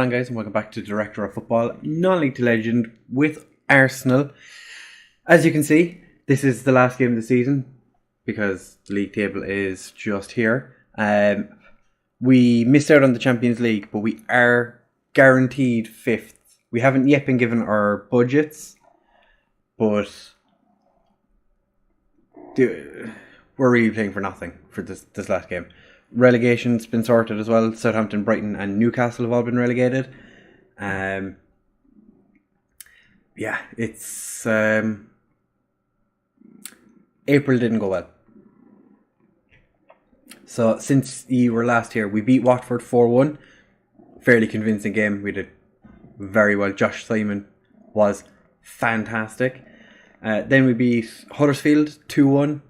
on, guys, and welcome back to Director of Football, non-league to legend with Arsenal. As you can see, this is the last game of the season because the league table is just here. We missed out on the Champions League, but we are guaranteed 5th. We haven't yet been given our budgets, but we're really playing for nothing for this last game. Relegation's been sorted as well. Southampton, Brighton and Newcastle have all been relegated. It's April didn't go well. So since you were last here, we beat Watford 4-1. Fairly convincing game. We did very well. Josh Simon was fantastic. Then we beat Huddersfield 2-1.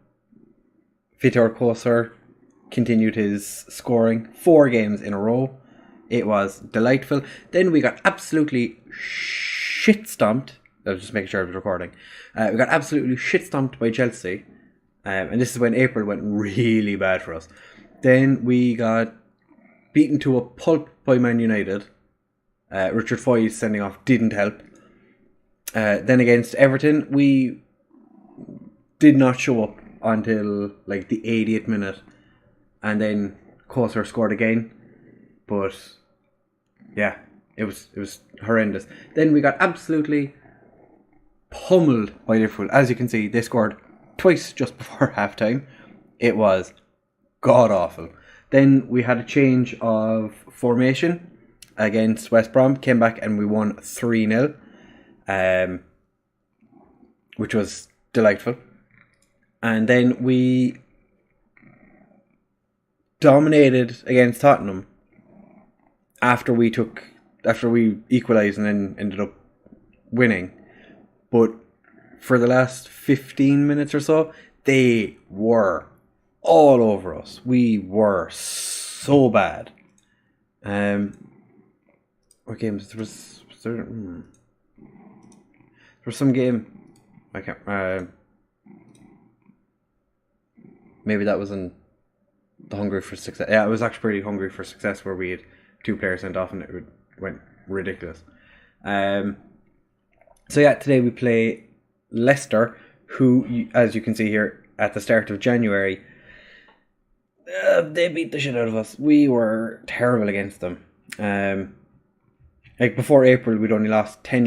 Vitor Kosar continued his scoring 4 games in a row. It was delightful. Then we got absolutely shit stomped. I was just making sure I was recording. We got absolutely shit stomped by Chelsea. And this is when April went really bad for us. Then we got beaten to a pulp by Man United. Richard Foy's sending off didn't help. Then against Everton, we did not show up until like the 80th minute. And then Kosar scored again. But yeah, it was horrendous. Then we got absolutely pummeled by Liverpool. As you can see, they scored twice just before halftime. It was god awful. Then we had a change of formation against West Brom. Came back and we won 3-0. Which was delightful. And then we dominated against Tottenham after we equalised and then ended up winning. But for the last 15 minutes or so, they were all over us. We were so bad. What games? There was some game. I can't. Maybe that was in the Hungry for Success. Yeah, it was actually pretty Hungry for Success where we had 2 players sent off and it went ridiculous. So yeah, today we play Leicester, who, as you can see here, at the start of January, they beat the shit out of us. We were terrible against them. Like before April, we'd only lost 6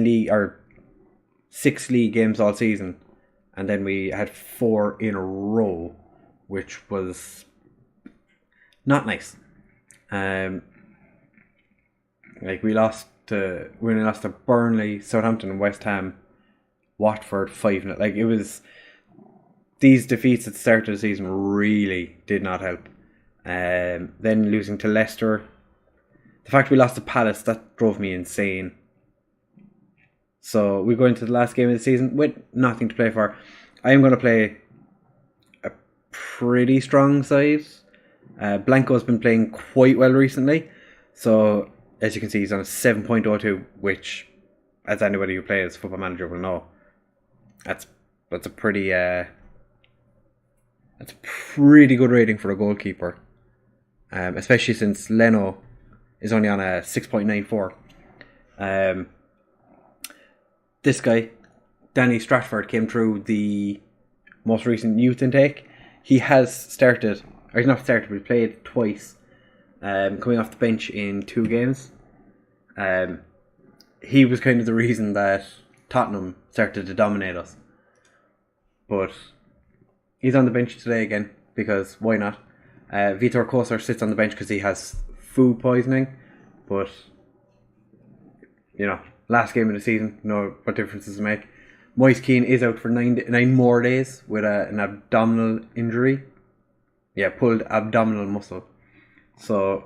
league games all season, and then we had 4 in a row, which was not nice. Like we only lost to Burnley, Southampton and West Ham, Watford 5-0. Like it was, these defeats at the start of the season really did not help. Then losing to Leicester, the fact we lost to Palace, that drove me insane. So we go into the last game of the season with nothing to play for. I am going to play a pretty strong side. Blanco's been playing quite well recently. So as you can see, he's on a 7.02, which, as anybody who plays Football Manager will know, that's a pretty good rating for a goalkeeper. Especially since Leno is only on a 6.94. This guy, Danny Stratford, came through the most recent youth intake. He has started, or he's not started, but he played twice, coming off the bench in 2 games. He was kind of the reason that Tottenham started to dominate us. But he's on the bench today again, because why not? Vitor Kosar sits on the bench because he has food poisoning. But, you know, last game of the season, what difference does it make? Moise Keane is out for 9 more days with an abdominal injury. Yeah, pulled abdominal muscle. So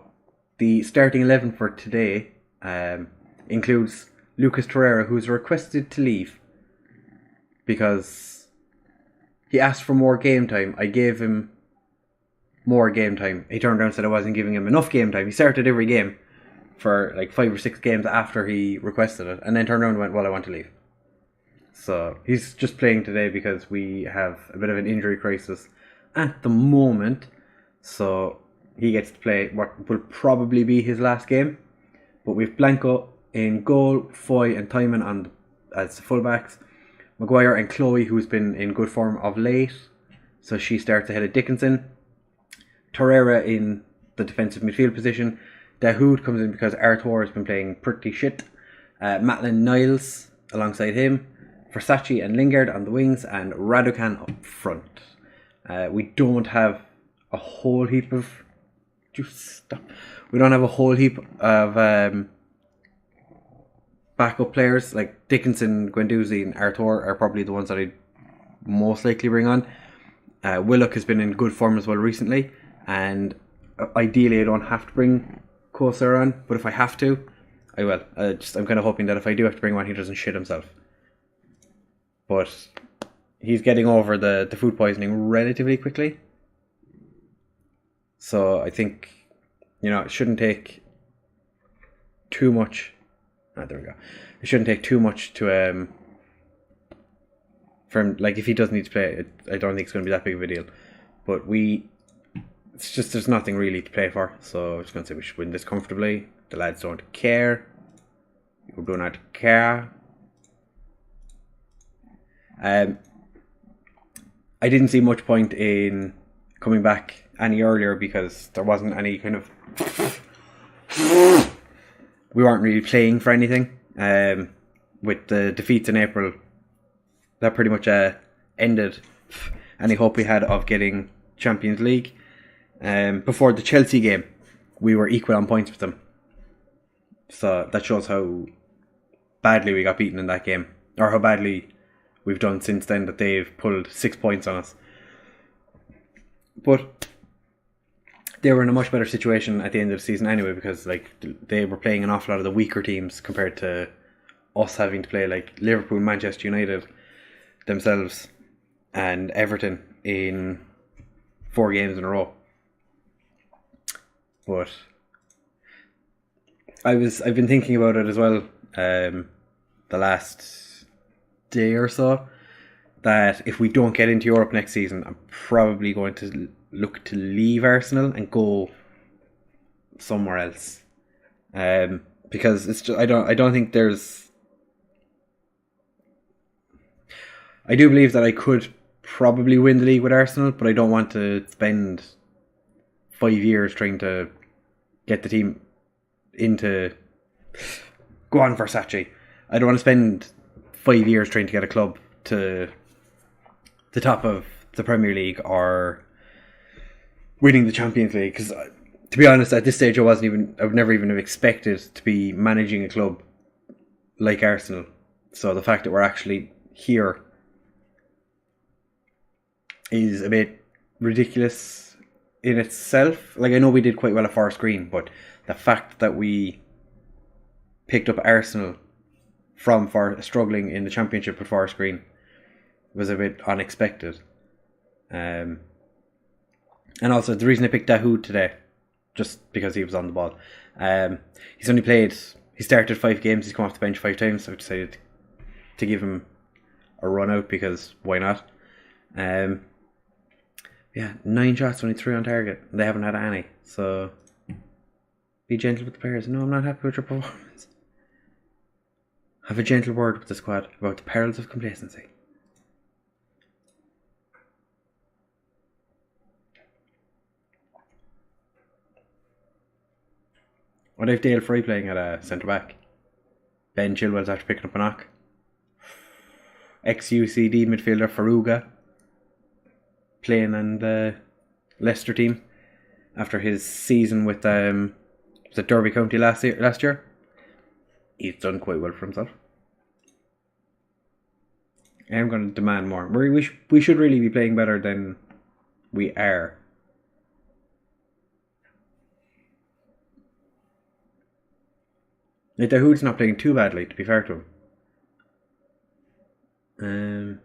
the starting 11 for today includes Lucas Torreira, who's requested to leave because he asked for more game time. I gave him more game time. He turned around and said I wasn't giving him enough game time. He started every game for like 5 or 6 games after he requested it, and then turned around and went, well, I want to leave. So he's just playing today because we have a bit of an injury crisis at the moment. So he gets to play what will probably be his last game. But we've Blanco in goal, Foy and Timon as the fullbacks. Maguire and Chloe, who's been in good form of late, so she starts ahead of Dickinson. Torreira in the defensive midfield position. Dahoud comes in because Arthur has been playing pretty shit. Matlin Niles alongside him. Versace and Lingard on the wings, and Raducan up front. We don't have a whole heap of... We don't have a whole heap of backup players. Like Dickinson, Guendouzi and Arthur are probably the ones that I'd most likely bring on. Willock has been in good form as well recently, and ideally I don't have to bring Kosar on, but if I have to, I will. I'm kind of hoping that if I do have to bring one, he doesn't shit himself. But he's getting over the food poisoning relatively quickly. So I think, it shouldn't take too much. There we go. It shouldn't take too much to for him. Like if he does need to play, I don't think it's going to be that big of a deal. But it's just there's nothing really to play for. So I'm just going to say we should win this comfortably. The lads don't care. We do not care. I didn't see much point in coming back any earlier because there wasn't any kind of... we weren't really playing for anything. With the defeats in April, that pretty much ended any hope we had of getting Champions League. Before the Chelsea game, we were equal on points with them. So that shows how badly we got beaten in that game. Or how badly we've done since then, that they've pulled 6 points on us. But they were in a much better situation at the end of the season anyway, because they were playing an awful lot of the weaker teams compared to us having to play like Liverpool, Manchester United themselves and Everton in 4 games in a row. But I've been thinking about it as well the last day or so, that if we don't get into Europe next season, I'm probably going to look to leave Arsenal and go somewhere else. Because it's just, I don't think there's... I do believe that I could probably win the league with Arsenal, but I don't want to spend 5 years trying to get the team into... Go on, Versace. I don't want to spend 5 years trying to get a club to the top of the Premier League or winning the Champions League, because to be honest, at this stage I would never even have expected to be managing a club like Arsenal. So the fact that we're actually here is a bit ridiculous in itself. Like, I know we did quite well at Forest Green, but the fact that we picked up Arsenal from struggling in the Championship at Forest Green was a bit unexpected. And also the reason I picked Dahoud today, just because he was on the ball. He started 5 games, he's come off the bench 5 times, so I decided to give him a run out because why not? 9 shots, only 3 on target. They haven't had any, so be gentle with the players. No, I'm not happy with your performance. Have a gentle word with the squad about the perils of complacency. What if Dale Fry playing at a centre back? Ben Chilwell's after picking up a knock. Ex-UCD midfielder Faruga playing on the Leicester team after his season with was it Derby County last year. He's done quite well for himself. I'm going to demand more. We should really be playing better than we are. Like, Dahoud's not playing too badly, to be fair to him.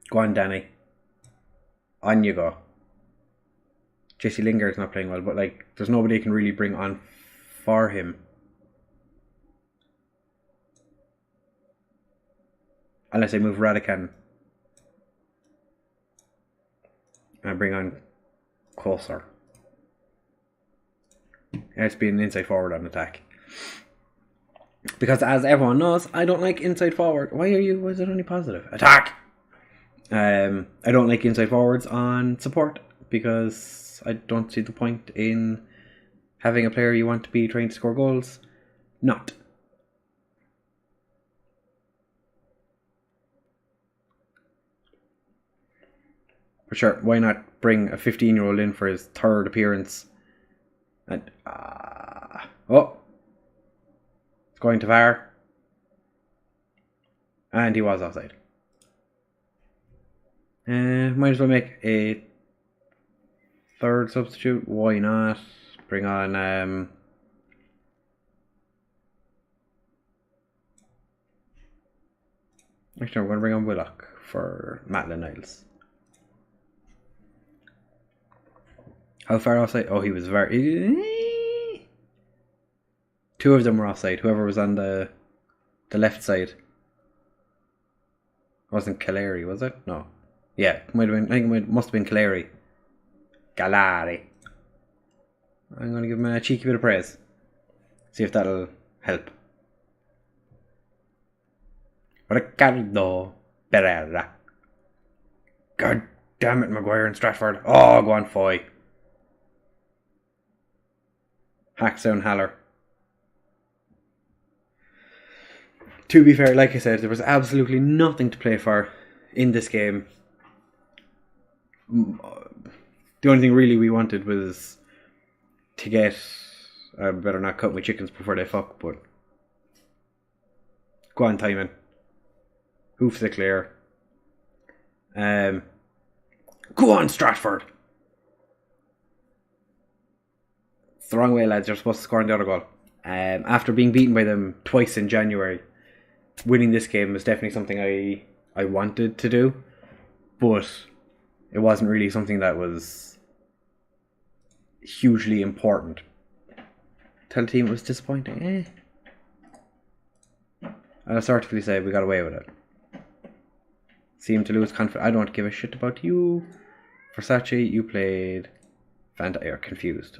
Go on, Danny. On you go. Jesse Lingard's not playing well, but there's nobody you can really bring on for him. Unless I move Radican and bring on Kosar. It has to be an inside forward on attack. Because as everyone knows, I don't like inside forward. Why is it only positive? Attack! I don't like inside forwards on support because I don't see the point in having a player you want to be trying to score goals not. For sure, why not bring a 15-year-old in for his third appearance? And it's going to VAR, and he was offside. Might as well make a third substitute. Why not? Bring on actually, we're going to bring on Willock for Maitland Niles. How far offside? Oh, he was very... Two of them were offside. Whoever was on the left side. Wasn't Caleri, was it? No. Yeah, might have been. I think it must have been Caleri. Galari. I'm going to give him a cheeky bit of praise. See if that'll help. Ricardo Pereira. God damn it, Maguire and Stratford. Oh, go on, Foy. Hacks down Haller. To be fair, like I said, there was absolutely nothing to play for in this game. The only thing really we wanted was to get... I better not cut my chickens before they fuck, but... Go on, Timon. Hoofs it clear. Go on, Stratford! It's the wrong way, lads. You're supposed to score on the other goal. After being beaten by them twice in January, winning this game was definitely something I wanted to do, but it wasn't really something that was hugely important. Tell the team it was disappointing. I'll assertively say we got away with it. Seemed to lose confidence. I don't give a shit about you. Versace, you played... You're confused.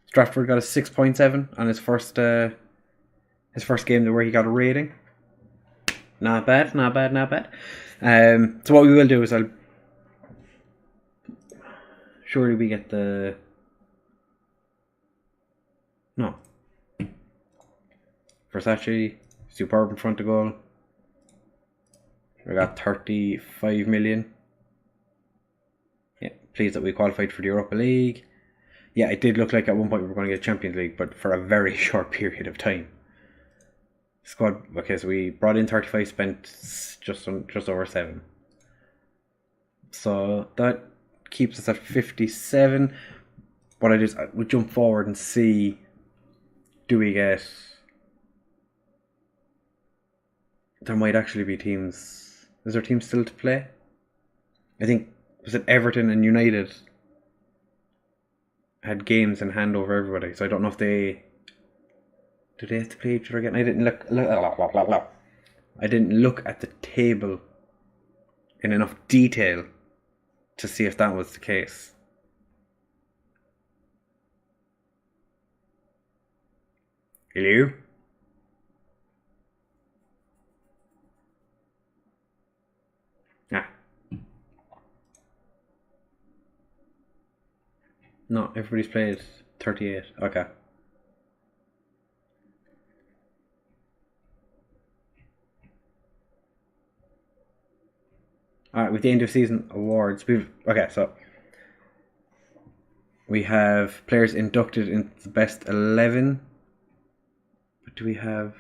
Stratford got a 6.7 on his first game where he got a rating. Not bad, not bad, not bad. So what we will do is surely we get the... No. Versace, superb in front of goal. We got 35 million. Yeah, pleased that we qualified for the Europa League. Yeah, it did look like at one point we were going to get Champions League, but for a very short period of time. Squad. Okay, so we brought in 35, spent just over 7. So that keeps us at 57. What I do is we jump forward and see, do we get... There might actually be teams... Is there teams still to play? I think, was it Everton and United had games in hand over everybody, so I don't know if they... Do they have to play each other again? I didn't look I didn't look at the table in enough detail to see if that was the case. Hello? No, everybody's played 38. Okay. Alright, with the end of season awards, we have players inducted into the best 11. But do we have...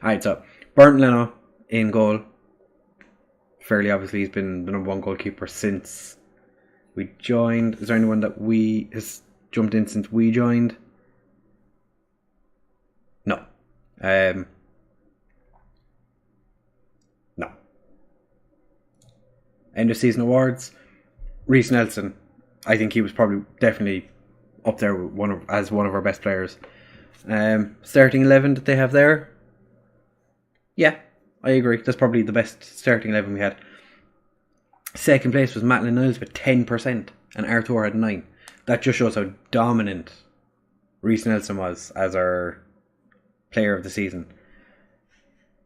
Alright, so Bernd Leno in goal. Fairly obviously, he's been the number one goalkeeper since we joined. Is there anyone that has jumped in since we joined? No. No. End of season awards. Reece Nelson. I think he was probably definitely up there with as one of our best players. Starting 11 that they have there. Yeah, I agree. That's probably the best starting 11 we had. Second place was Maitland Niles with 10%, and Arthur had 9. That just shows how dominant Reece Nelson was as our player of the season.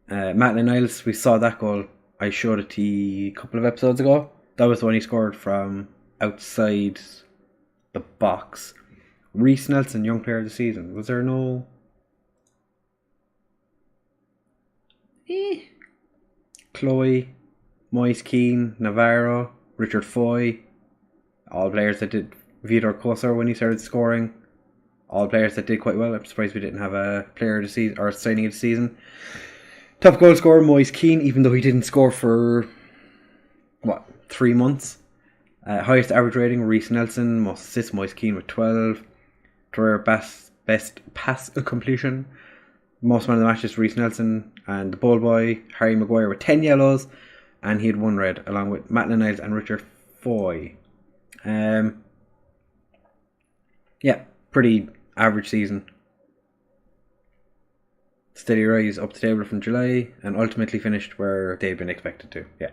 Maitland Niles, we saw that goal. I showed it to you a couple of episodes ago. That was the one he scored from outside the box. Reece Nelson, young player of the season. Was there no... Chloe, Moise Keane, Navarro, Richard Foy, all players that did. Vidor Kosar when he started scoring, all players that did quite well. I'm surprised we didn't have a player of the season or signing of the season. Top goal scorer Moise Keane, even though he didn't score for 3 months. Highest average rating Reece Nelson, most assists Moise Keane with 12. Career best pass completion. Most man of the matches Reece Nelson, and the ball boy Harry Maguire with 10 yellows, and he had 1 red along with Maitland Niles and Richard Foy. Yeah, pretty average season. Steady rise up the table from July, and ultimately finished where they'd been expected to. Yeah.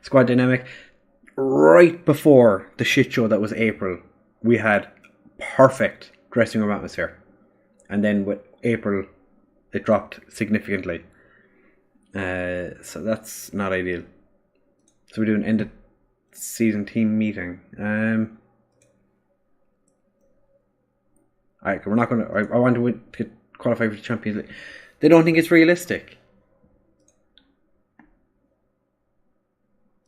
Squad dynamic. Right before the shit show that was April, we had perfect dressing room atmosphere. And then with April, it dropped significantly. So that's not ideal. So we're doing end of season team meeting. Alright, we're not going to... I want to get qualify for the Champions League. They don't think it's realistic.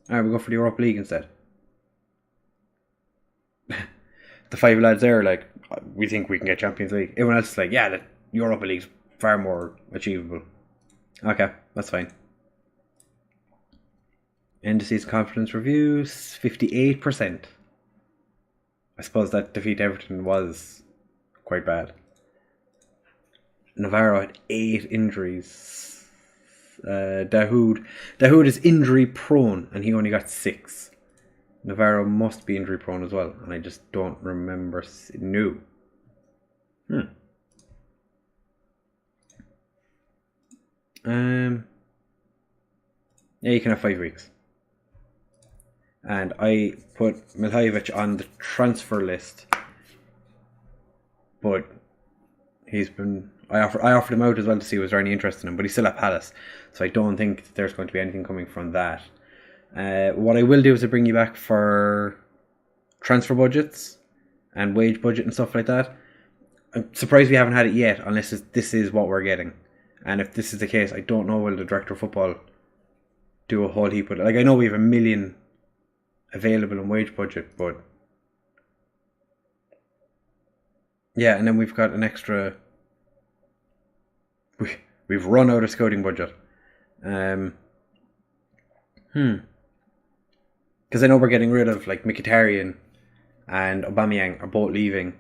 Alright, we'll go for the Europa League instead. The 5 lads there are like, we think we can get Champions League. Everyone else is like, yeah, the Europa League's far more achievable. Okay, that's fine. End of season confidence reviews, 58%. I suppose that defeat to Everton was quite bad. Navarro had 8 injuries. Dahoud is injury prone, and he only got 6. Navarro must be injury prone as well, and I just don't remember. No. Yeah, you can have 5 weeks. And I put Milhajovic on the transfer list, but he's been... I offered him out as well to see was there any interest in him, but he's still at Palace, so I don't think there's going to be anything coming from that. What I will do is to bring you back for transfer budgets and wage budget and stuff like that. I'm surprised we haven't had it yet, unless this is what we're getting. And if this is the case, I don't know will the director of football do a whole heap of it. Like, I know we have 1 million available in wage budget, but yeah, and then we've got an extra... We've run out of scouting budget. Because I know we're getting rid of, like, Mkhitaryan and Aubameyang are both leaving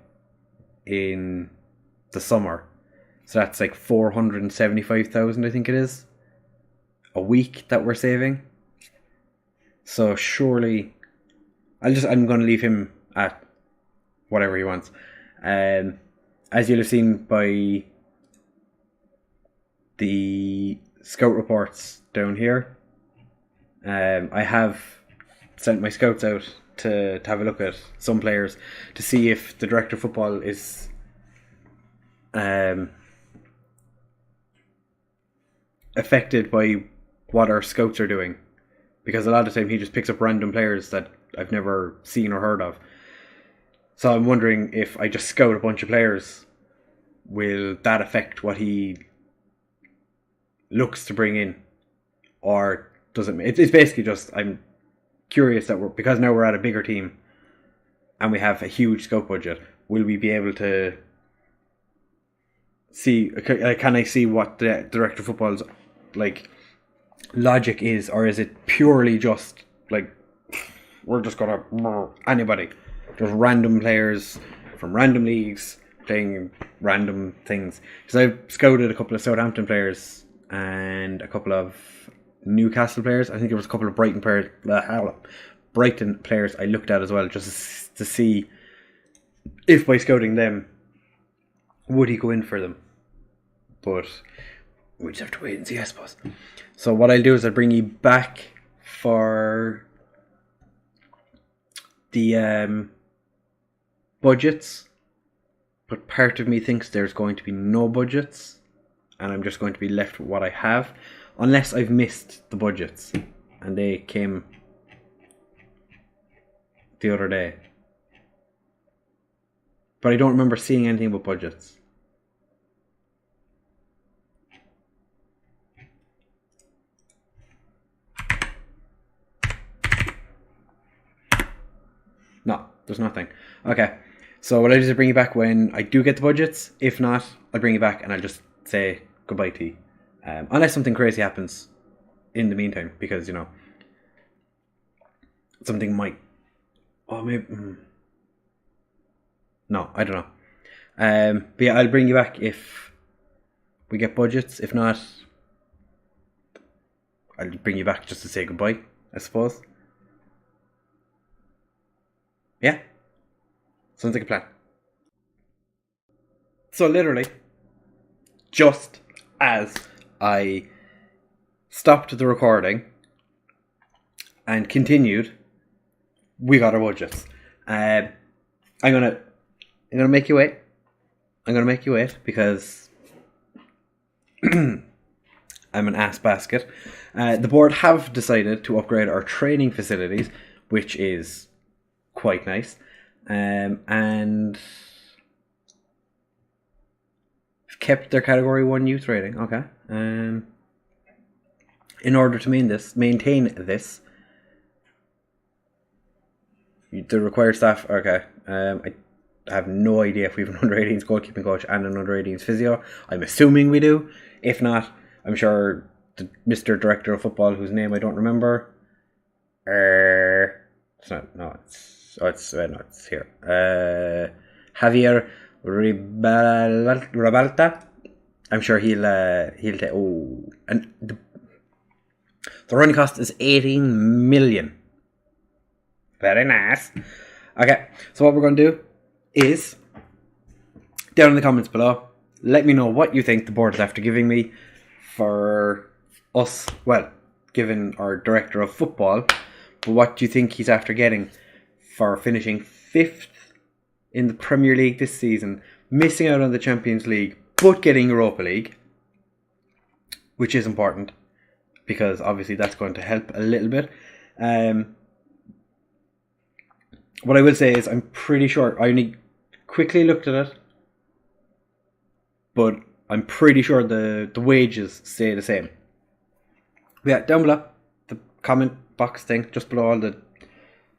in the summer. So that's like 475,000, I think it is, a week that we're saving. So surely I'm going to leave him at whatever he wants. As you'll have seen by the scout reports down here, I have sent my scouts out to have a look at some players to see if the director of football is affected by what our scouts are doing, because a lot of the time he just picks up random players that I've never seen or heard of. So I'm wondering if I just scout a bunch of players, will that affect what he looks to bring in, or does it? It's basically just, I'm curious that because now we're at a bigger team and we have a huge scout budget, will we be able to see? Can I see what the director of football's like logic is, or is it purely just like we're just gonna anybody, just random players from random leagues playing random things? Because I've scouted a couple of Southampton players and a couple of Newcastle players. I think there was a couple of Brighton players I looked at as well, just to see if by scouting them would he go in for them. But we just have to wait and see, I suppose. So what I'll do is I'll bring you back for the budgets. But part of me thinks there's going to be no budgets. And I'm just going to be left with what I have. Unless I've missed the budgets. And they came the other day. But I don't remember seeing anything about budgets. No, there's nothing. Okay. So what I do is bring you back when I do get the budgets. If not, I'll bring you back and I'll just say goodbye to you. Unless something crazy happens in the meantime. Because, you know, something might... Oh, maybe... No, I don't know. But yeah, I'll bring you back if we get budgets. If not, I'll bring you back just to say goodbye, I suppose. Yeah? Sounds like a plan. So literally, just as I stopped the recording and continued, we got our budgets. I'm gonna make you wait. I'm gonna make you wait because I'm an ass basket. The board have decided to upgrade our training facilities, which is quite nice. And kept their Category 1 youth rating. Okay. In order to maintain this, the required staff. Okay. I have no idea if we have an under-18s goalkeeping coach and an under-18s physio. I'm assuming we do. If not, I'm sure the Mr. Director of Football, whose name I don't remember. It's not. No, it's here. Javier Ribalta. I'm sure he'll take. Oh, and the running cost is 18 million. Very nice. Okay, so what we're going to do is down in the comments below, let me know what you think the board is after giving me for us. Well, given our director of football, but what do you think he's after getting for finishing 5th in the Premier League this season, missing out on the Champions League, but getting Europa League, which is important because obviously that's going to help a little bit. What I will say is I'm pretty sure, I only quickly looked at it, but I'm pretty sure the wages stay the same. But yeah, down below, the comment box thing, just below all the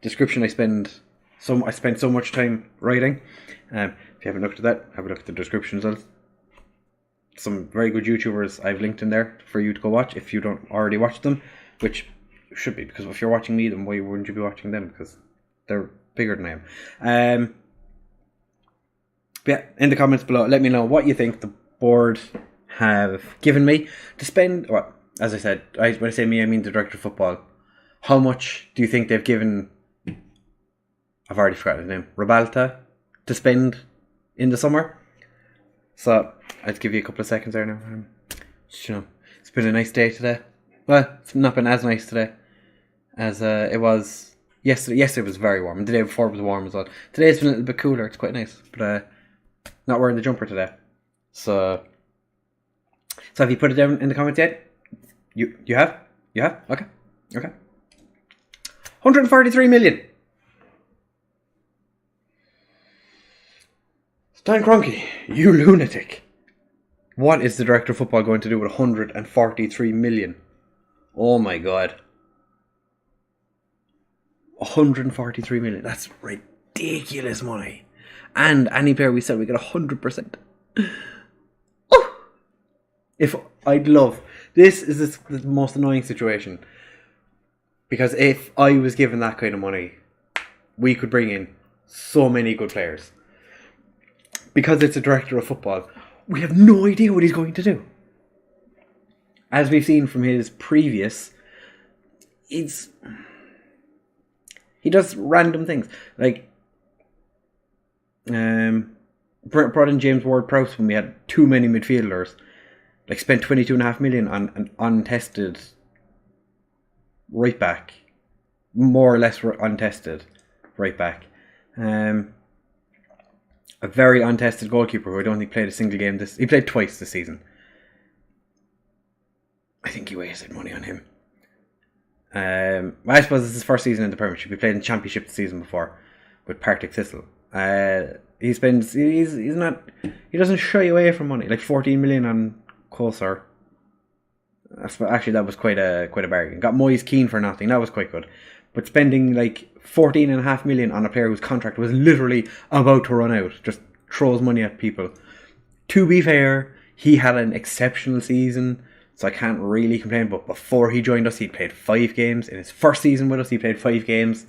description I spent so much time writing. If you haven't looked at that, have a look at the description as well. Some very good YouTubers I've linked in there for you to go watch if you don't already watch them, which should be, because if you're watching me, then why wouldn't you be watching them? Because they're bigger than I am. But yeah, in the comments below, let me know what you think the board have given me to spend. Well, as I said, when I say me, I mean the director of football. How much do you think they've given? I've already forgotten his name. Ribalta to spend in the summer. So I'll give you a couple of seconds there now. You know, it's been a nice day today. Well, it's not been as nice today as it was yesterday. Yesterday was very warm. The day before was warm as well. Today's been a little bit cooler. It's quite nice, but not wearing the jumper today. So have you put it down in the comments yet? You have? You have? Okay. 143 million. Stan Kroenke, you lunatic. What is the director of football going to do with 143 million? Oh my god. 143 million. That's ridiculous money. And any player we said we get 100%. Oh! If I'd love... This is the most annoying situation. Because if I was given that kind of money, we could bring in so many good players. Because it's a director of football, we have no idea what he's going to do. As we've seen from his previous, he does random things. Like, brought in James Ward-Prowse when we had too many midfielders. Like, spent 22.5 million on an untested right back, more or less untested right back. A very untested goalkeeper who I don't think played a single game he played twice this season. I think he wasted money on him. I suppose it's his first season in the Premiership. He played in the Championship the season before with Partick Thistle. He doesn't shy away from money. Like 14 million on Coulter. Actually, that was quite a bargain. Got Moyes Keane for nothing. That was quite good. But spending like 14.5 million on a player whose contract was literally about to run out, just throws money at people. To be fair, he had an exceptional season, so I can't really complain. But before he joined us, he'd played 5 games. In his first season with us, he played 5 games.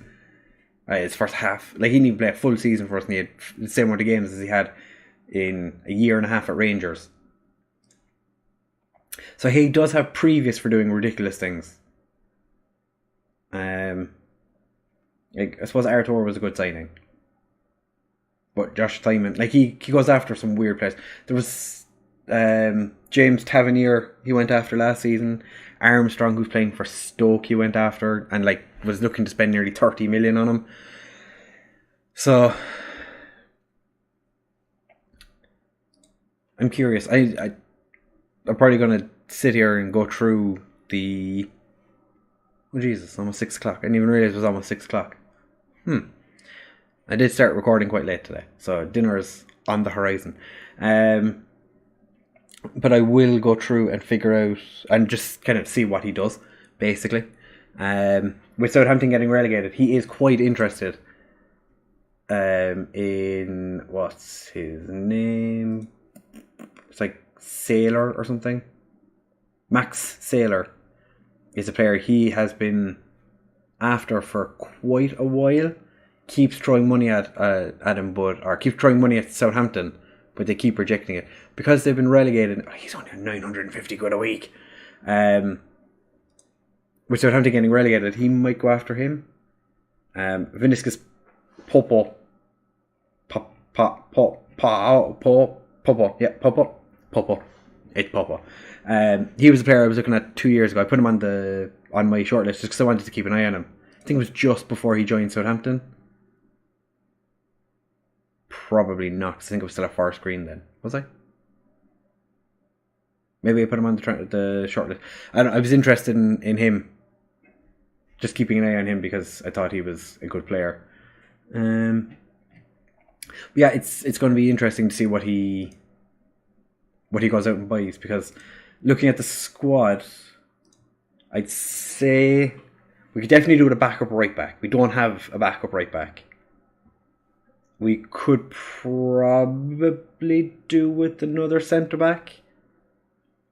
His first half, like, he didn't even play a full season for us, and he had the same amount of games as he had in a year and a half at Rangers. So he does have previous for doing ridiculous things. Like, I suppose Arthur was a good signing, but Josh Simon, like, he goes after some weird players. There was James Tavernier he went after last season. Armstrong, who's playing for Stoke, he went after and like was looking to spend nearly 30 million on him. So I'm curious. I'm probably going to sit here and go through the... Oh Jesus, almost 6 o'clock. I didn't even realise it was almost 6 o'clock. I did start recording quite late today, so dinner's on the horizon. But I will go through and figure out and just kind of see what he does, basically. With Southampton getting relegated, he is quite interested in... What's his name? It's like Sailor or something. Max Sailor is a player he has been after for quite a while. Keeps throwing money at him, or keeps throwing money at Southampton, but they keep rejecting it because they've been relegated. He's only on 950 quid a week. With Southampton getting relegated, he might go after him. Vinicius Popo. It's Popo. He was a player I was looking at 2 years ago. I put him on my shortlist just because I wanted to keep an eye on him. I think it was just before he joined Southampton. Probably not, because I think it was still a Forest Green then. Was I? Maybe I put him on the shortlist. I was interested in him. Just keeping an eye on him because I thought he was a good player. Yeah, it's going to be interesting to see what he goes out and buys, because looking at the squad, I'd say we could definitely do with a backup right back. We don't have a backup right back. We could probably do with another centre back,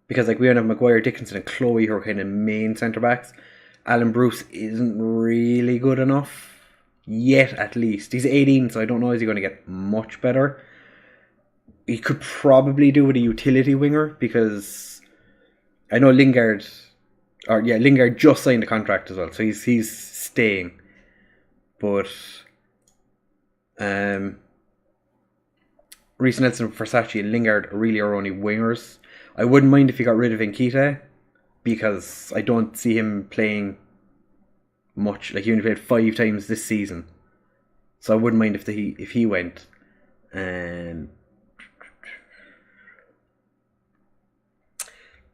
because like we don't have Maguire, Dickinson and Chloe who are kind of main centre backs. Alan Bruce isn't really good enough yet, at least. He's 18, so I don't know, is he going to get much better? He could probably do with a utility winger, because I know Lingard just signed a contract as well, so he's staying. But Reece Nelson, Versace and Lingard really are only wingers. I wouldn't mind if he got rid of Nketiah, because I don't see him playing much. Like, he only played 5 times this season, so I wouldn't mind if he went.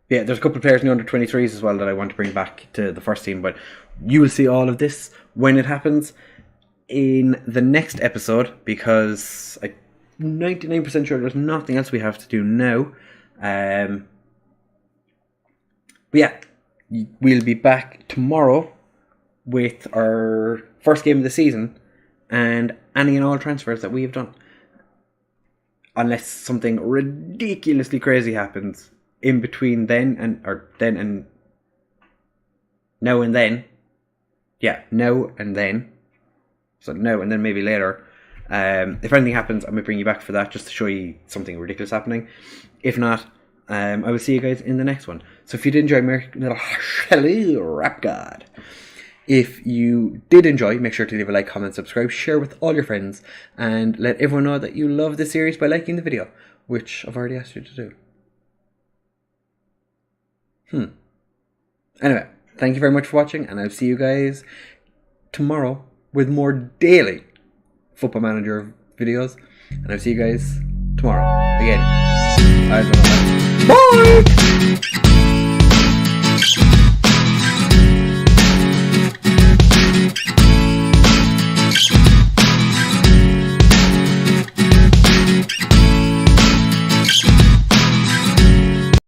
Yeah, there's a couple of players in the under-23s as well that I want to bring back to the first team, but you will see all of this when it happens in the next episode, because I'm 99% sure there's nothing else we have to do now. But yeah, we'll be back tomorrow with our first game of the season and any and all transfers that we have done. Unless something ridiculously crazy happens in between now and then. Yeah, now and then. So now and then, maybe later. If anything happens, I might bring you back for that, just to show you something ridiculous happening. If not, I will see you guys in the next one. So if you did enjoy my little rap god, if you did enjoy, make sure to leave a like, comment, subscribe, share with all your friends, and let everyone know that you love this series by liking the video, which I've already asked you to do. Anyway, thank you very much for watching, and I'll see you guys tomorrow with more daily Football Manager videos. And I'll see you guys tomorrow again. Bye.